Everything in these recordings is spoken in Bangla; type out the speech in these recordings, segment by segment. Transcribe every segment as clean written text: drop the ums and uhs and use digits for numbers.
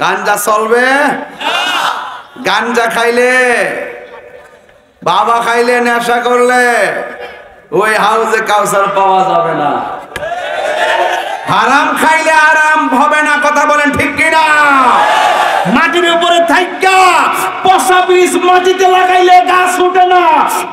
গাঞ্জা চলবে? গাঞ্জা খাইলে, বাবা খাইলে, নেশা করলে ওই হাউজে কাউসার পাওয়া যাবে না। হারাম খাইলে আরাম হবে না, কথা বলেন ঠিক কিনা? মাটির উপরে থাইকা পচা বীজ মাটিতে লাগাইলে গাছ ওঠে না,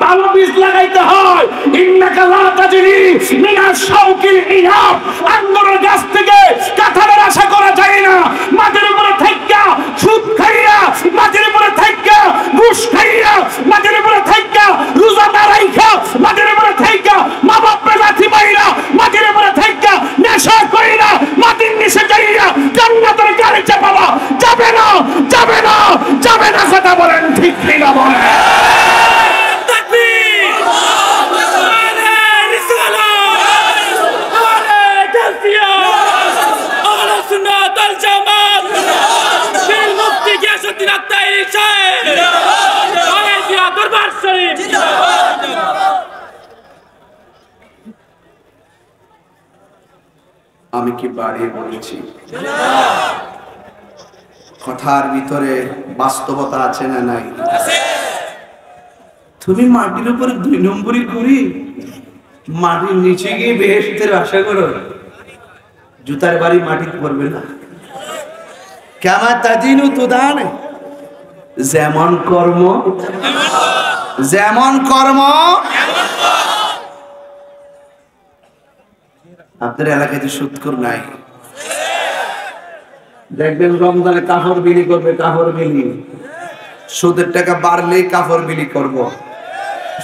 ভালো বীজ লাগাইতে হয়। ইন্নাকা লা তাজরি মিনাশ শাওকিল ইনাব, আঙ্গুরের গাছ থেকে কাঁঠালের আশা করা যায় না। মাটির উপরে থাইকা সুদ খাইয়া, মাটির উপরে থাইকা ঘুষ খাইয়া, মাটির উপরে থাইকা রোজা না রাইখা, মাটির উপরে থাইকা মা বাপের লাথি মাইরা, মাটির উপরে থাইকা নেশা কইরা, মাটির নিচে যাইয়া জান্নাতের গাড়ি চাপাবা যাবে না, যাবে না, যাবে না, কথা বলেন ঠিক কিনা বলেন? তাকবীর, আল্লাহু রিসালাত, আরে জাতিয়া, আহলে সুন্নাত ওয়াল জামাত, বীর মুফতি গিয়াসউদ্দিন আত্তায়ী সাহেব, আরে জিয়া দরবার শরীফ। আমি কি বাড়িয়ে বলেছি? কথার ভিতরে বাস্তবতা আছে না নাই? তুমি মাটির উপরে 2 নম্বরই করি, মাটির নিচে গিয়ে বেহেশতের আশা করো, জুতার বাড়ি মাটিতে পড়বে না। কেমন তাজিনু তুদান, যেমন কর্ম যেমন কর্ম। আপনার এলাকায় তো সুদখোর নাই, দেখবেন রমজানে কাপড় বিলি করবে, কাপড় বিলি। সুদের টাকা বাড়লেই কাপড় বিলি করব,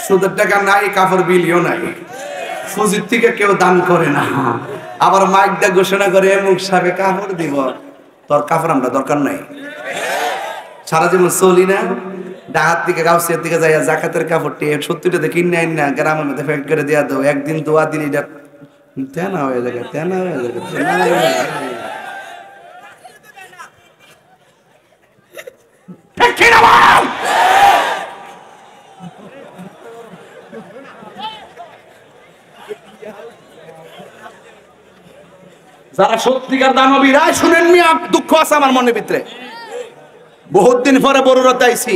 সুদের টাকা নাই কাপড় বিলিও নাই। ফুজির থেকে কেউ দান করে না, আবার মাইকটা ঘোষণা করে মুখ সাবে কাপড় দিব। তোর কাপড় আমরা দরকার নাই, সারা জীবন চলি না। ডাহাত থেকে গাউসিয়ার দিকে যাইয়া জাকাতের কাপড়টি 70টাতে কিনে আইন না, গ্রামের মধ্যে ফ্যাক্ট করে দেওয়া দাও। একদিন দোয়া দিন, এটা তেনা হয়ে যাবে, তেনা হয়ে যাবে, তেনা হয়ে যাবে। যারা সত্যিকার দানবী, রায় শুনেন মি, দুঃখ আছে আমার মনের ভিতরে। বহুত দিন পরে বড়রাতে আইছি,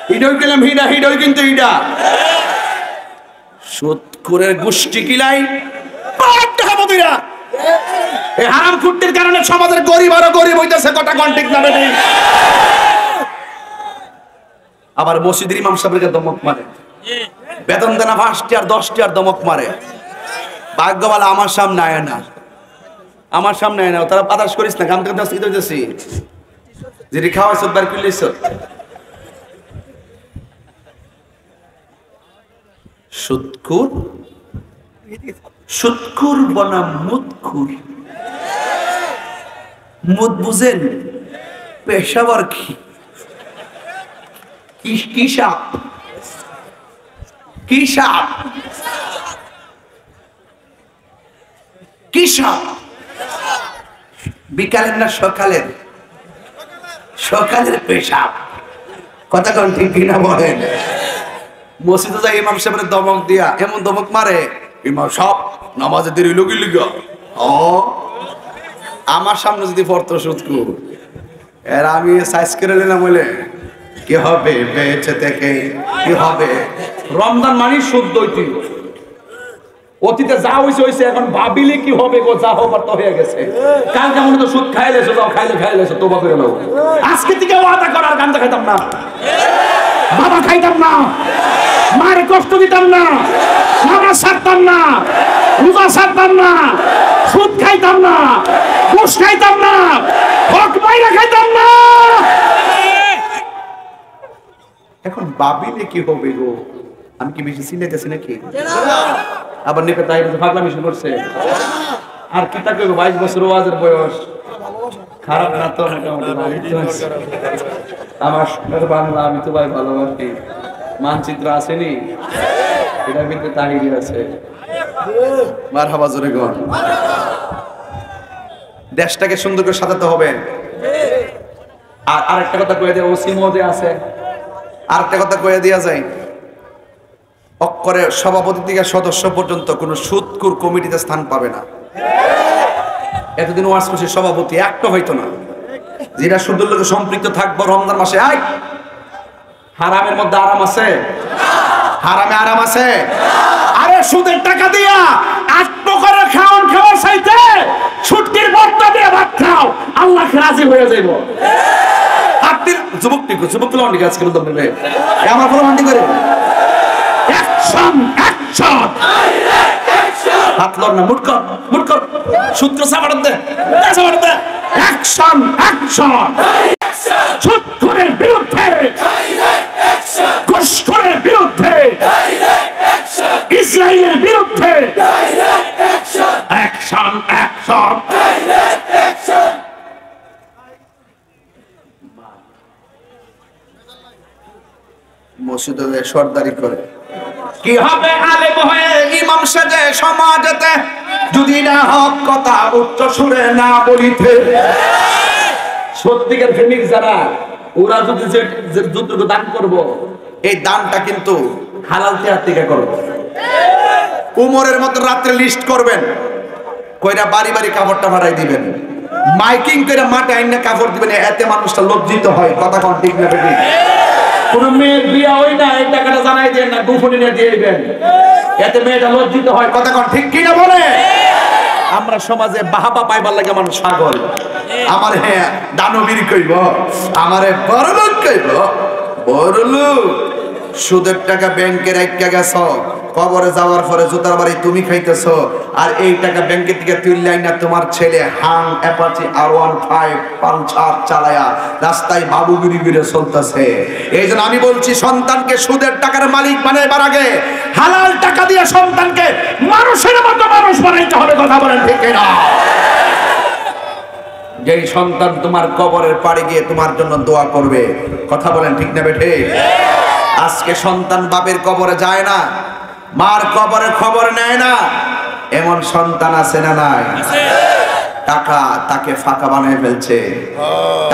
হিডই গেলাম, হিডা হিডই কিন্তু হিডা সুদখোরের গোষ্ঠী কিলাই পাড়া। এই হারাম খুঁটির কারণে সমাজের গরিব আরো গরিব হইতেছে, কটা কন্টিক না বেটি। আবার মসজিদের ইমাম সাহেবকে দমক মারে, বেতন দেনা 5টি আর 10টি আর দমক মারে। ভাগ্যবালা আমার সামনে আয় না, আমার সামনে আয় না, তারা বাতাস করিস না, কাম থেকে দিতেছি যেটি খাওয়াইছ বার করলিস। সুদখোর, সুদখোর বনাম মুদখোর। মুদ বুঝেন, পেশাবার কি কি সাপ, কি সাপ, কি সাপ। বিকালের না সকালের, সকালের পেশাব। কথা কোন ঠিক কিনা বলেন? মসজিদে যাই ইমাম সাহেবের দমক দিয়া এমন দমক মারে, ইমাম সব নামাজে দেরি লগি লিগা। ও আমার সামনে যদি পড়তো সুদখোর, এর আমি সাইজ করে নিলাম, বলে কি হবে বেঁচে থেকে, কি হবে। রমজান মানে শুদ্ধ ঐতিহ্য, অতীতে যা হয়েছে হয়েছে, এখন ভাবিলে কি হবে গো, যা হবার তো হয়ে গেছে। কাল কেমন তো সুদ খাইলেছো, যাও খাইলেছো, তোবা করে নাও। আজকে থেকে ওয়াদা করার, গাঞ্জা খাইতাম না, বাবা খাইতাম না, মায়ের কষ্ট দিতাম না, নামাজ ছাড়তাম না, রোজা ছাড়তাম না, সুদ খাইতাম না, ঘুষ খাইতাম না, হক মাইরা খাইতাম না। এখন ভাবিলে কি হবে গো, আমি কি বেশি চিনাইতেছি নাকি? আবার নেপে তাই পাগলামি শুরু করছে। আর কি তা কইব, 22 বছর ওয়াজের বয়স, খারাপ না তো মোটামুটি। আমার সোনার বাংলা, আমি তো ভাই ভালোবাসি। মানচিত্র আসেনি, এটার ভিতরে তাহিরি আছে। মারহাবা জোরে গণ। দেশটাকে সুন্দর করে সাজাতে হবে। আর আরেকটা কথা কয়ে দেয়, ওসি মহোদয় আছে, আরেকটা কথা কয়ে দেওয়া যায়, অক্ষরে সভাপতি থেকে সদস্য পর্যন্ত কোন সুদখোর কমিটিতে স্থান পাবে না। এতদিন ওয়াজ করছি, সভাপতি একটা হইতো না, যেটা সুদের লোকে সম্পৃক্ত থাকবো রমজান মাসে। আই হারামের মধ্যে আরাম আছে? হারামে আরাম আছে? আরে সুদের টাকা দিয়া আত্মকরে খাওয়ান খাওয়ার চাইতে ছুটির বর্তা দিয়ে ভাত খাও, আল্লাহ রাজি হয়ে যাইব। আপনি যুবক লন্ডি আজকে বলতে হবে আমার কোনো লন্ডি করে অ্যাকশন অ্যাকশন হাত লড় না, মুট কর সূত্র সাবাড় দে অ্যাকশন অ্যাকশন সুদের বিরুদ্ধে, ঘুষখোরের বিরুদ্ধে, ইসরায়েলের বিরুদ্ধে অ্যাকশন অ্যাকশন। মসজিদে সরদারি করে কি হবে আলেম হয়ে ইমাম সাজে সমাজেতে, যদি না হক কথা উচ্চ সুরে না বলিতে। সত্যিকার প্রেমিক যারা, ওরা যদি যতটুকু দান করব, এই দানটা কিন্তু হালাল থেকে করব। উমরের মতো রাত্রে লিস্ট করবেন, কইরা বাড়ি বাড়ি কাপড়টা ভাড়াই দিবেন, মাইকিং করে মাঠে আইনা কাপড় দিবেন, এতে মানুষটা লজ্জিত হয়। কথা কোন ঠিক না বেঠিক? কোন মেয়ের বিয়া হই না, এই টাকাটা জানাই দেন না, গোপনে নিয়ে দিয়ে দিবেন, এতে মেয়েটা লজ্জিত হয়। কথা কোন ঠিক কিনা বলে? আমরা সমাজে বাহাবা পাইবার লাগে মানুষ পাগল। আমার হ্যাঁ দানবীর কইব, আমারে বড়লোক কইব, বড়লোক। সুদের টাকা ব্যাংকে রাইখা গেছ, কবরে যাওয়ার পরে জুতার বাড়ি তুমি খাইতেছ, আর এই টাকা ব্যাংকের থেকে তুললাই না তোমার ছেলে হাং অ্যাপাচি R15 পালসার চালায়া রাস্তায় বাবুগিরি করে চলতেছে। এই জন্য আমি বলছি, সন্তানকে সুদের টাকার মালিক বানাইবার আগে হালাল টাকা দিয়ে সন্তানকে মানুষের মতো মানুষ বানাইতে হবে। কথা বলেন ঠিক না? যেই সন্তান তোমার কবরের পাড়ে গিয়ে তোমার জন্য দোয়া করবে। কথা বলেন ঠিক না বেঠে? আজকে সন্তান বাপের কবরে যায় না, মার কবরে খবর নেয় না, এমন সন্তান আছে না নাই? টাকা তাকে ফাঁকা বানাই ফেলছে,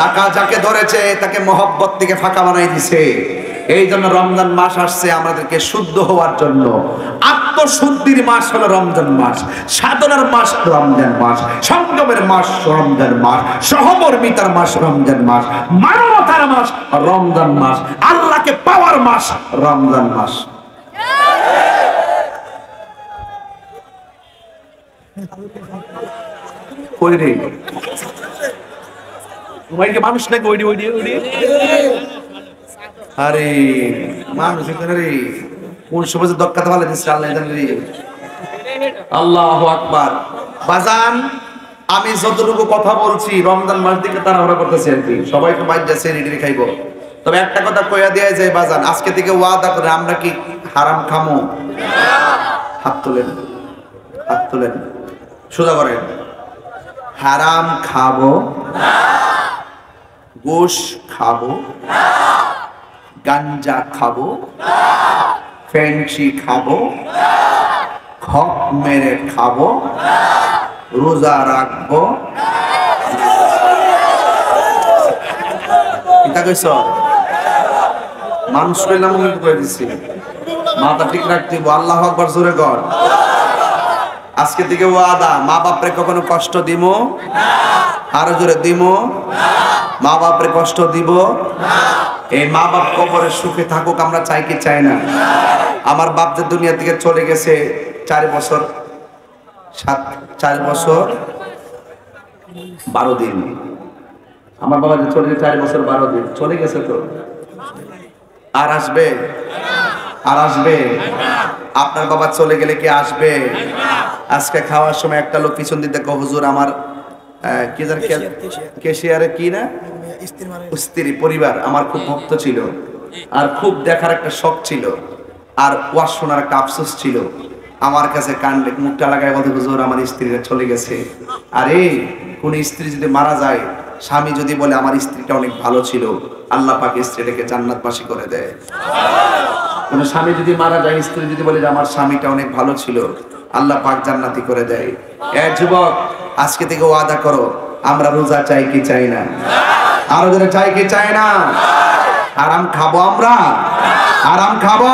টাকা যাকে ধরেছে তাকে মহব্বত থেকে ফাঁকা বানাই দিছে। এই জন্য রমজান মাস আসছে আমাদেরকে শুদ্ধ হওয়ার জন্য। আত্মশুদ্ধির মাস হলো রমজান মাস, সাধনার মাস রমজান মাস, সংযমের মাস রমজান মাস, সহমর্মিতার মাস রমজান মাস, মানবতার মাস রমজান মাস, আল্লাহকে পাওয়ার মাস রমজান মাস। মানুষ নাকি ওইডি ওইডি ওইডি? আরে মানুষ রে কোন সময় দক্কাতে ভালো দিচ্ছে আল্লাহ জানে রে। আল্লাহু আকবার। বাজান, আমি যতটুকু কথা বলছি রমজান মাস দিকে তাড়াহুড়া করতেছি আর কি, সবাই তো বাইরে যাচ্ছে রেডি খাইবো। তবে একটা কথা কইয়া দেয়া যায় বাজান, আজকে থেকে ওয়াদা করে আমরা কি হারাম খামো? হাত তোলেন, হাত তোলেন, সোজা করেন। হারাম খাবো না, গোশ খাবো না, গাঞ্জা খাবো না, ফেন্সি খাবো না, খপ মেরে খাবো না, রোজা রাখবো না। এটা কইছ মানুষ কইলাম কিন্তু কই দিছি, মাথা ঠিক রাখতে আল্লাহু আকবার জোরে কর। আজকে থেকে ওয়াদা, মা বাপরে কখনো কষ্ট দিব না, আরো জোরে দিব না, মা বাপরে কষ্ট দিব না। এই মা বাপ কবরে সুখে থাকুক আমরা চাই কি চাই না? আমার বাপ যে দুনিয়া থেকে চলে গেছে 4 বছর 12 দিন, আমার বাবা যে চলে গেছে 4 বছর 12 দিন চলে গেছে, তো আর আসবে? আর আসবে? আপনার বাবা চলে গেলে কি আসবে? আজকে খাওয়ার সময় একটা লোক পিছন দিতে কয়, হুজুর আমার কি জানি কেশিয়ারে কি না স্ত্রী পরিবার আমার খুব ভক্ত ছিল, আর খুব দেখার একটা শখ ছিল, আর ওয়াজ শোনার একটা আফসোস ছিল। আমার কাছে কান্দে মুখটা লাগায় বলতে, হুজুর আমার স্ত্রীরা চলে গেছে। আরে কোন স্ত্রী যদি মারা যায়, স্বামী যদি বলে আমার স্ত্রীটা অনেক ভালো ছিল, আল্লাহ পাক স্ত্রীটাকে জান্নাতবাসী করে দেয়। কোন স্বামী যদি মারা যায়, স্ত্রী যদি বলে যে আমার স্বামীটা অনেক ভালো ছিল, আল্লাহ পাক জান্নাতি করে দেয়। যুবক, আজকে থেকে ওয়াদা করো, আমরা রোজা চাই কি চাই না? আরো যারা চাই কি চাই না? আরাম খাবো আমরা? আরাম খাবো?